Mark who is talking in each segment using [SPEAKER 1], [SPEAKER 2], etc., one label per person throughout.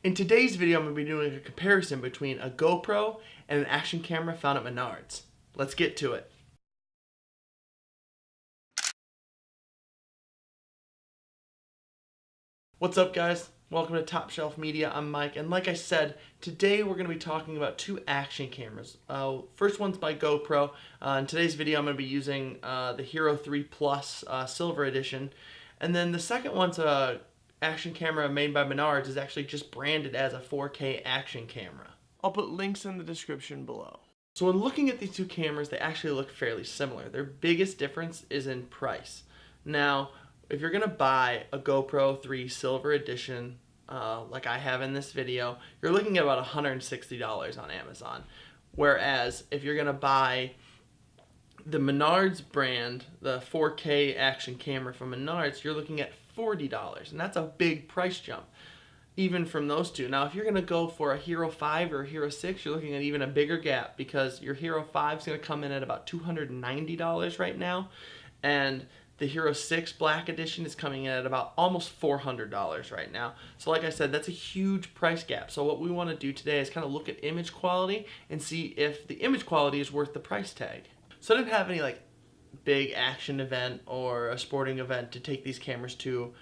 [SPEAKER 1] In today's video, I'm going to be doing a comparison between a GoPro and an action camera found at Menards. Let's get to it. What's up, guys? Welcome to TopShelf Media. I'm Mike, and like I said, today we're going to be talking about two action cameras. First one's by GoPro. In today's video, I'm going to be using the Hero 3 Plus Silver Edition, and then the second one's a action camera made by Menards, is actually just branded as a 4K action camera. I'll put links in the description below. So when looking at these two cameras, they actually look fairly similar. Their biggest difference is in price. Now, if you're gonna buy a GoPro 3 Silver Edition, like I have in this video, you're looking at about $160 on Amazon. Whereas if you're gonna buy the Menards brand, the 4K action camera from Menards, you're looking at $40, and that's a big price jump, even from those two. Now, if you're gonna go for a Hero 5 or a Hero 6, you're looking at even a bigger gap, because your Hero 5 is gonna come in at about $290 right now, and the Hero 6 Black Edition is coming in at about almost $400 right now. So like I said, that's a huge price gap. So what we want to do today is kind of look at image quality and see if the image quality is worth the price tag. So I didn't have any like big action event or a sporting event to take these cameras to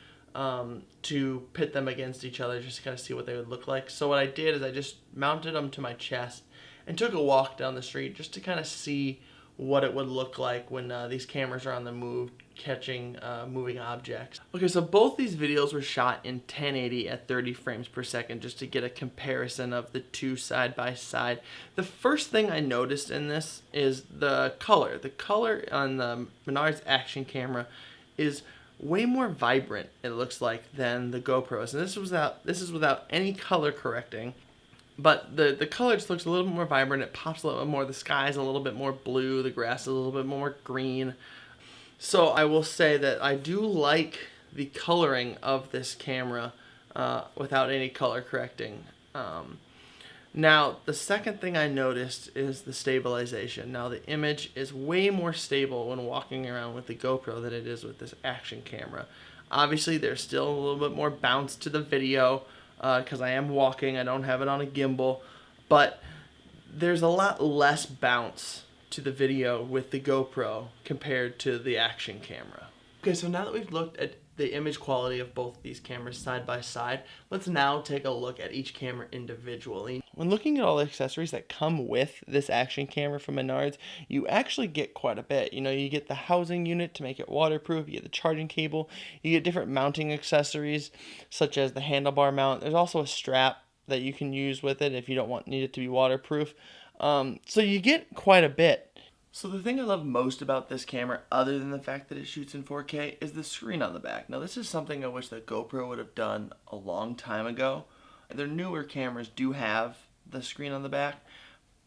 [SPEAKER 1] pit them against each other, just to kind of see what they would look like. So what I did is I just mounted them to my chest and took a walk down the street just to kind of see what it would look like when these cameras are on the move, catching moving objects. Okay, so both these videos were shot in 1080 at 30 frames per second, just to get a comparison of the two side by side. The first thing I noticed in this is the color. The color on the Menards action camera is way more vibrant, it looks like, than the GoPros. And this is without any color correcting. But the color just looks a little bit more vibrant. It pops a little bit more. The sky's a little bit more blue. The grass is a little bit more green. So I will say that I do like the coloring of this camera without any color correcting. Now, the second thing I noticed is the stabilization. Now, the image is way more stable when walking around with the GoPro than it is with this action camera. Obviously, there's still a little bit more bounce to the video, because I am walking, I don't have it on a gimbal, but there's a lot less bounce to the video with the GoPro compared to the action camera. Okay, so now that we've looked at the image quality of both these cameras side by side, let's now take a look at each camera individually. When looking at all the accessories that come with this action camera from Menards, you actually get quite a bit. You know, you get the housing unit to make it waterproof, you get the charging cable, you get different mounting accessories such as the handlebar mount. There's also a strap that you can use with it if you don't need it to be waterproof. So you get quite a bit. So the thing I love most about this camera, other than the fact that it shoots in 4K, is the screen on the back. Now, this is something I wish that GoPro would have done a long time ago. Their newer cameras do have the screen on the back,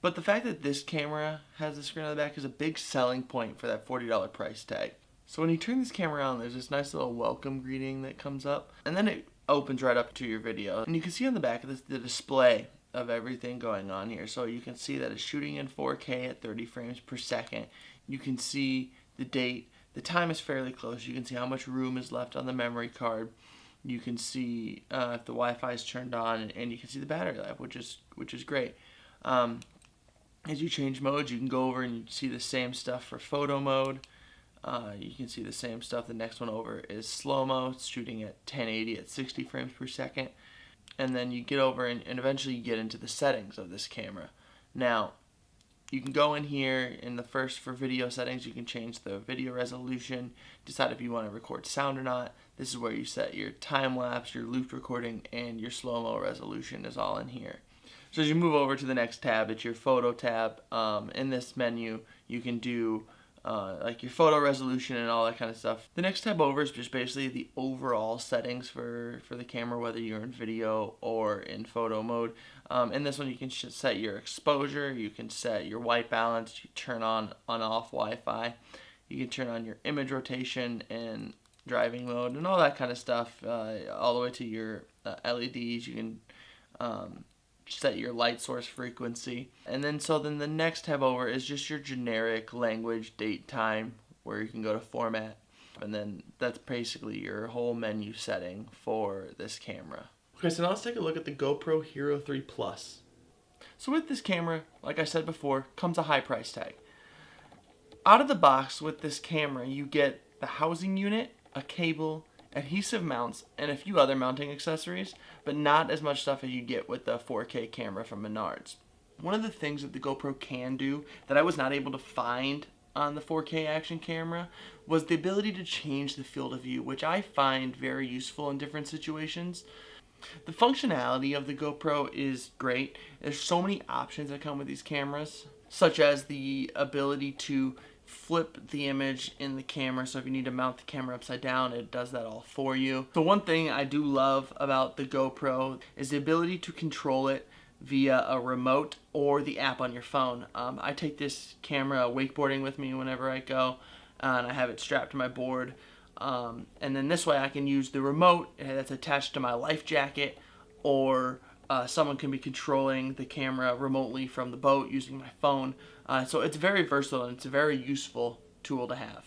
[SPEAKER 1] but the fact that this camera has the screen on the back is a big selling point for that $40 price tag. So when you turn this camera on, there's this nice little welcome greeting that comes up, and then it opens right up to your video. And you can see on the back of this the display of everything going on here. So you can see that it's shooting in 4K at 30 frames per second. You can see the date. The time is fairly close. You can see how much room is left on the memory card. You can see if the Wi-Fi is turned on, and you can see the battery life, which is great. As you change modes, you can go over and you see the same stuff for photo mode. You can see the same stuff. The next one over is slow-mo. It's shooting at 1080 at 60 frames per second. And then you get over and eventually you get into the settings of this camera. Now, you can go in here in the first, for video settings, you can change the video resolution, decide if you want to record sound or not. This is where you set your time-lapse, your loop recording, and your slow-mo resolution is all in here. So as you move over to the next tab, it's your photo tab. In this menu, you can do like your photo resolution and all that kind of stuff. The next tab over is just basically the overall settings for the camera, whether you're in video or in photo mode. In this one, you can set your exposure, you can set your white balance, you turn on off Wi-Fi, you can turn on your image rotation and driving mode and all that kind of stuff, all the way to your LEDs. You can set your light source frequency. And then the next tab over is just your generic language, date, time, where you can go to format. And then that's basically your whole menu setting for this camera. Okay, so now let's take a look at the GoPro Hero 3 Plus. So with this camera, like I said before, comes a high price tag. Out of the box with this camera, you get the housing unit, a cable, adhesive mounts, and a few other mounting accessories, but not as much stuff as you get with the 4K camera from Menards. One of the things that the GoPro can do that I was not able to find on the 4K action camera was the ability to change the field of view, which I find very useful in different situations. The functionality of the GoPro is great. There's so many options that come with these cameras, such as the ability to flip the image in the camera, so if you need to mount the camera upside down, it does that all for you. The one thing I do love about the GoPro is the ability to control it via a remote or the app on your phone. I take this camera wakeboarding with me whenever I go, and I have it strapped to my board. And then this way I can use the remote that's attached to my life jacket, or someone can be controlling the camera remotely from the boat using my phone. So it's very versatile and it's a very useful tool to have.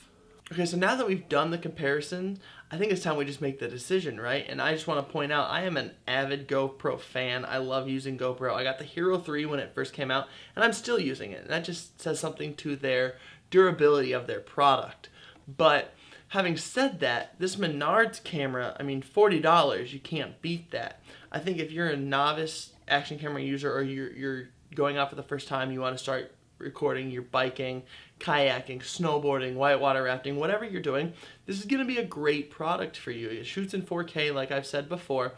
[SPEAKER 1] Okay, so now that we've done the comparison, I think it's time we just make the decision, right? And I just want to point out, I am an avid GoPro fan. I love using GoPro. I got the Hero 3 when it first came out, and I'm still using it. And that just says something to their durability of their product. But having said that, this Menards camera, I mean, $40, you can't beat that. I think if you're a novice action camera user, or you're going out for the first time, you want to start recording, you're biking, kayaking, snowboarding, whitewater rafting, whatever you're doing, this is going to be a great product for you. It shoots in 4K, like I've said before,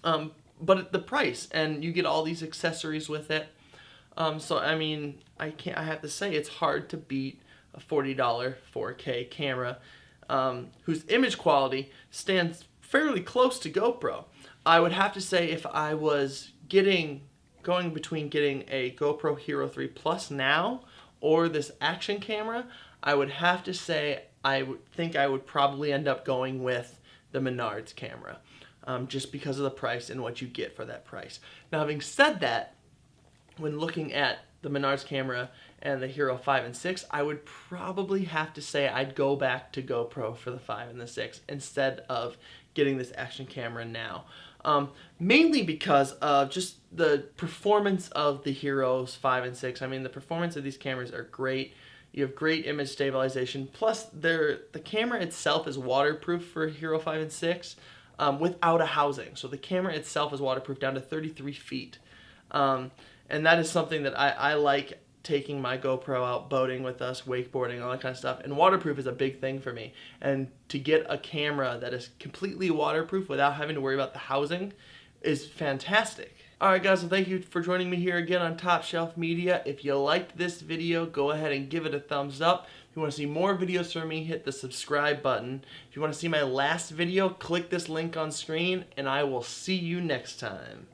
[SPEAKER 1] but at the price, and you get all these accessories with it. So I mean, I have to say, it's hard to beat a $40 4K camera whose image quality stands fairly close to GoPro. I would have to say, if I was going between getting a GoPro Hero 3 Plus now or this action camera, I would have to say I think I would probably end up going with the Menards camera, just because of the price and what you get for that price. Now, having said that, when looking at the Menards camera and the Hero 5 and 6, I would probably have to say I'd go back to GoPro for the 5 and the 6 instead of getting this action camera now. Mainly because of just the performance of the Heroes 5 and 6. I mean, the performance of these cameras are great. You have great image stabilization. Plus, the camera itself is waterproof for Hero 5 and 6 without a housing. So the camera itself is waterproof down to 33 feet. And that is something that I like, taking my GoPro out boating with us, wakeboarding, all that kind of stuff. And waterproof is a big thing for me. And to get a camera that is completely waterproof without having to worry about the housing is fantastic. Alright guys, well, thank you for joining me here again on Top Shelf Media. If you liked this video, go ahead and give it a thumbs up. If you want to see more videos from me, hit the subscribe button. If you want to see my last video, click this link on screen, and I will see you next time.